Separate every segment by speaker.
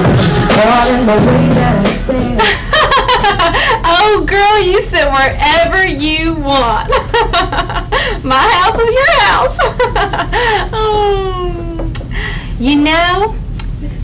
Speaker 1: Caught in the way that I stand.
Speaker 2: Oh, girl, you sit wherever you want. My house is your house. Oh. You know,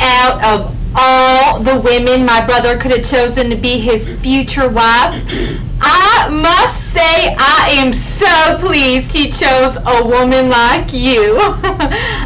Speaker 2: out of all the women my brother could have chosen to be his future wife, I must say I am so pleased he chose a woman like you.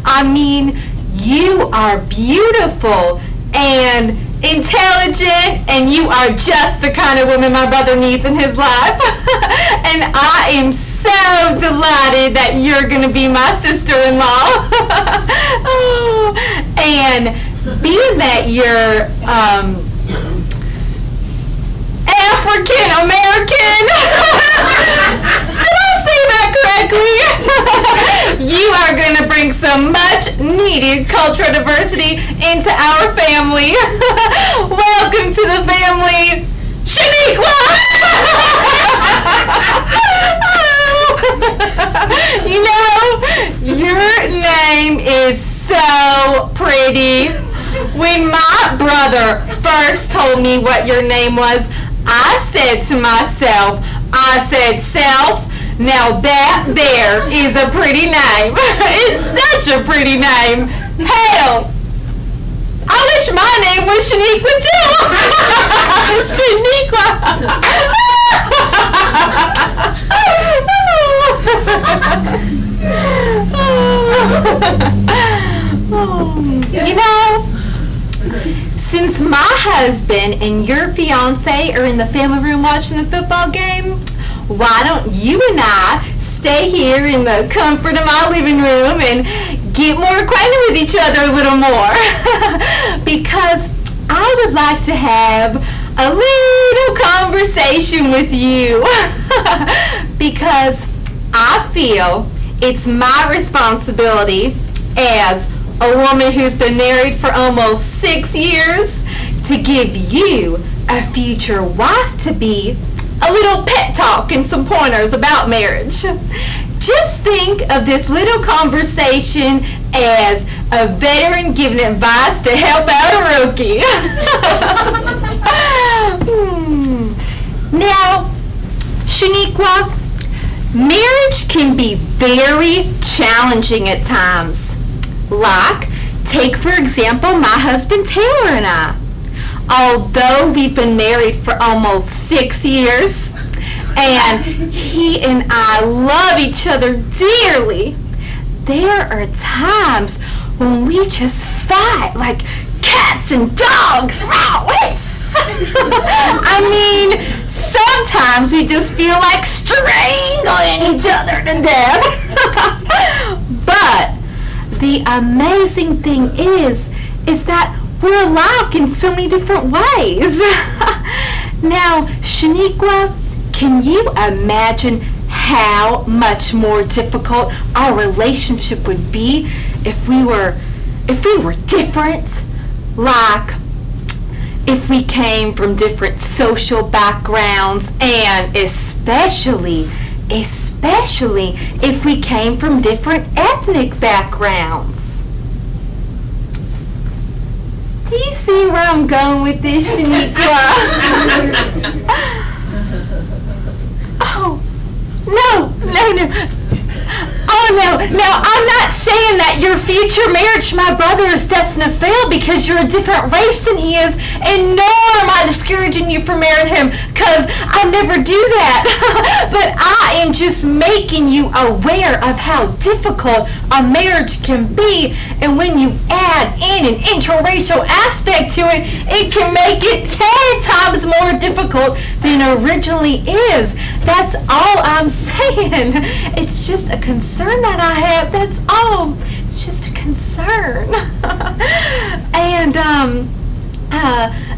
Speaker 2: I mean, you are beautiful and intelligent, and you are just the kind of woman my brother needs in his life. And I am so delighted that you're going to be my sister-in-law. Oh, and being that you're African American, did I say that correctly? You are going to bring some much needed cultural diversity into our family. Welcome to the family, Shaniqua! You know, your name is so pretty. When my brother first told me what your name was, I said to myself, self, now that there is a pretty name. It's such a pretty name. Hell, I wish my name was Shaniqua too. Shaniqua. You know, since my husband and your fiance are in the family room watching the football game, why don't you and I stay here in the comfort of my living room and get more acquainted with each other a little more? Because I would like to have a little conversation with you. Because I feel it's my responsibility as a woman who's been married for almost 6 years to give you a future wife-to-be a little pep talk and some pointers about marriage. Just think of this little conversation as a veteran giving advice to help out a rookie. Now, Shaniqua, marriage can be very challenging at times. Like, take for example my husband Taylor and I. Although we've been married for almost 6 years, and he and I love each other dearly, there are times when we just fight like cats and dogs. I mean, sometimes we just feel like strangling each other to death. But the amazing thing is that we're alike in so many different ways. Now, Shaniqua, can you imagine how much more difficult our relationship would be if we were different? Like, if we came from different social backgrounds, and especially if we came from different ethnic backgrounds. Do you see where I'm going with this, Shaniqua? Oh, no. Oh, no, I'm not saying that your future marriage to my brother is destined to fail because you're a different race than he is, and nor am I discouraging you from marrying him, because I never do that. But I am just making you aware of how difficult a marriage can be, and when you add in an interracial aspect to it, it can make it 10 times more difficult than it originally is. That's all I'm saying. It's just a concern that I have, that's all. It's just a concern. And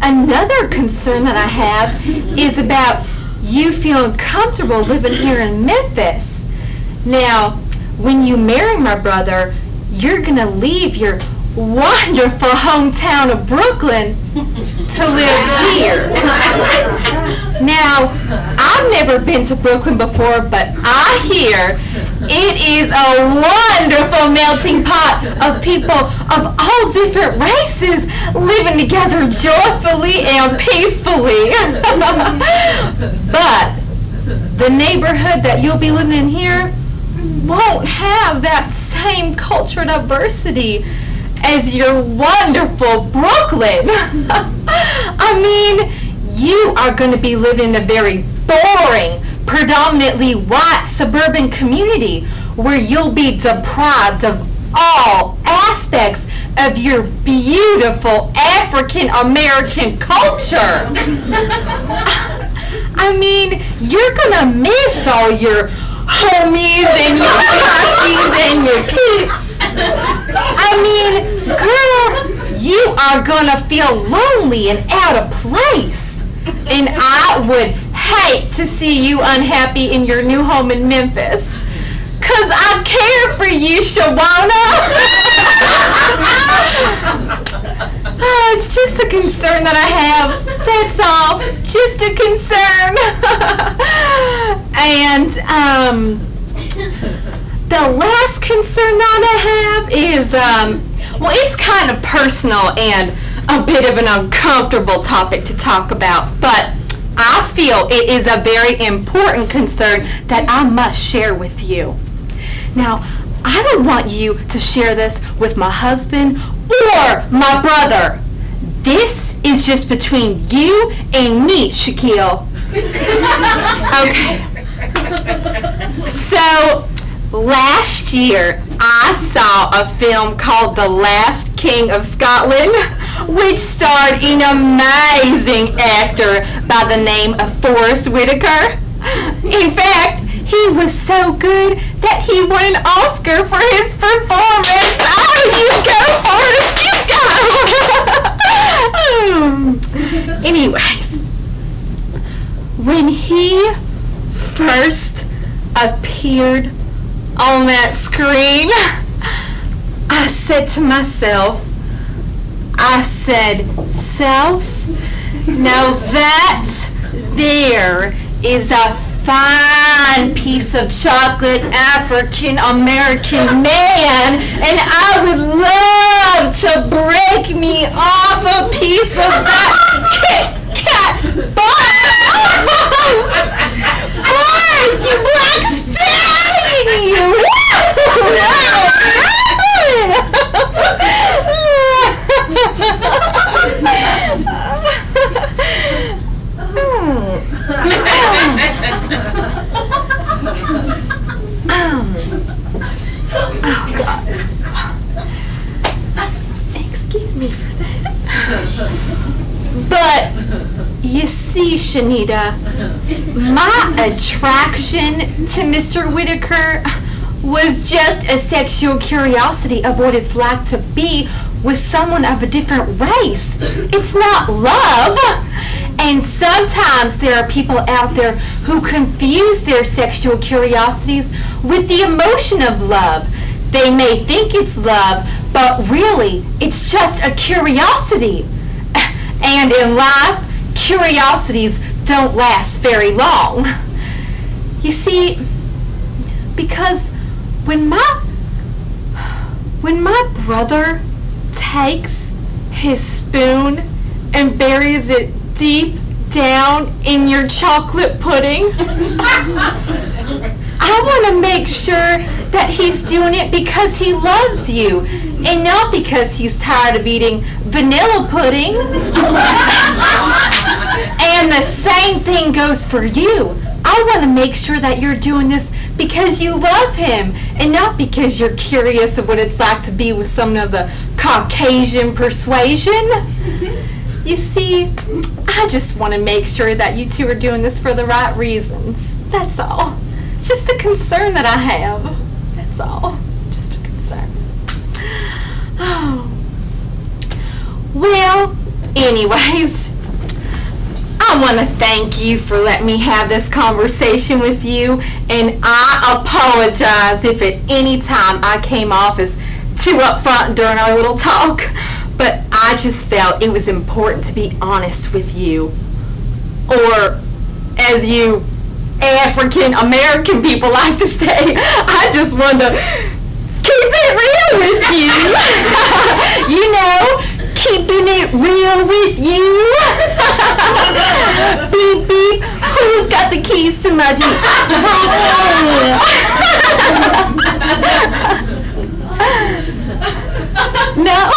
Speaker 2: another concern that I have is about you feeling comfortable living here in Memphis. Now, when you marry my brother, you're going to leave your wonderful hometown of Brooklyn to live here. Now, I've never been to Brooklyn before, but I hear It is a wonderful melting pot of people of all different races living together joyfully and peacefully. But the neighborhood that you'll be living in here won't have that same cultural diversity as your wonderful Brooklyn. I mean, you are going to be living in a very boring, predominantly white suburban community where you'll be deprived of all aspects of your beautiful African American culture. I mean, you're gonna miss all your homies and your cockies and your peeps. I mean, girl, you are gonna feel lonely and out of place. And I would hate to see you unhappy in your new home in Memphis. 'Cause I care for you, Shawana. It's just a concern that I have. That's all. Just a concern. And the last concern that I have is, well, it's kind of personal and a bit of an uncomfortable topic to talk about, but I feel it is a very important concern that I must share with you. Now, I don't want you to share this with my husband or my brother. This is just between you and me, Shaquille. Okay. So, last year, I saw a film called The Last King of Scotland, which starred an amazing actor by the name of Forrest Whitaker. In fact, he was so good that he won an Oscar for his performance. Oh, you go, Forrest, you go! Anyways, when he first appeared on that screen, I said to myself, self, now that there is a fine piece of chocolate African American man, and I would love to break me off a piece of that Kit Kat bar. Forrest, you black Oh, God. Excuse me for that. But, you see, Shanita, my attraction to Mr. Whitaker was just a sexual curiosity of what it's like to be with someone of a different race. It's not love. And sometimes there are people out there who confuse their sexual curiosities with the emotion of love. They may think it's love, but really, it's just a curiosity. And in life, curiosities don't last very long. You see, because when my brother takes his spoon and buries it deep down in your chocolate pudding, I want to make sure that he's doing it because he loves you and not because he's tired of eating vanilla pudding. And the same thing goes for you. I want to make sure that you're doing this because you love him and not because you're curious of what it's like to be with someone of the Caucasian persuasion. You see, I just want to make sure that you two are doing this for the right reasons. That's all. It's just a concern that I have. That's all. Just a concern. Oh. Well, anyways, I want to thank you for letting me have this conversation with you, and I apologize if at any time I came off as too upfront during our little talk, but I just felt it was important to be honest with you, or as you African American people like to say. I just want to keep it real with you. You know, keeping it real with you. Beep, beep. Who's got the keys to my Jeep? No?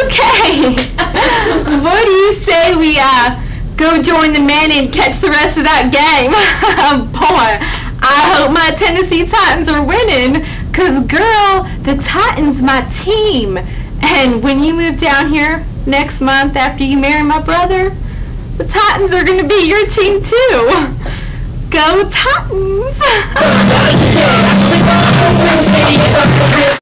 Speaker 2: Okay. What do you say we go join the men and catch the rest of that game? Boy, I hope my Tennessee Titans are winning, 'cause girl, the Titans my team. And when you move down here next month after you marry my brother, the Titans are going to be your team too. Go Titans!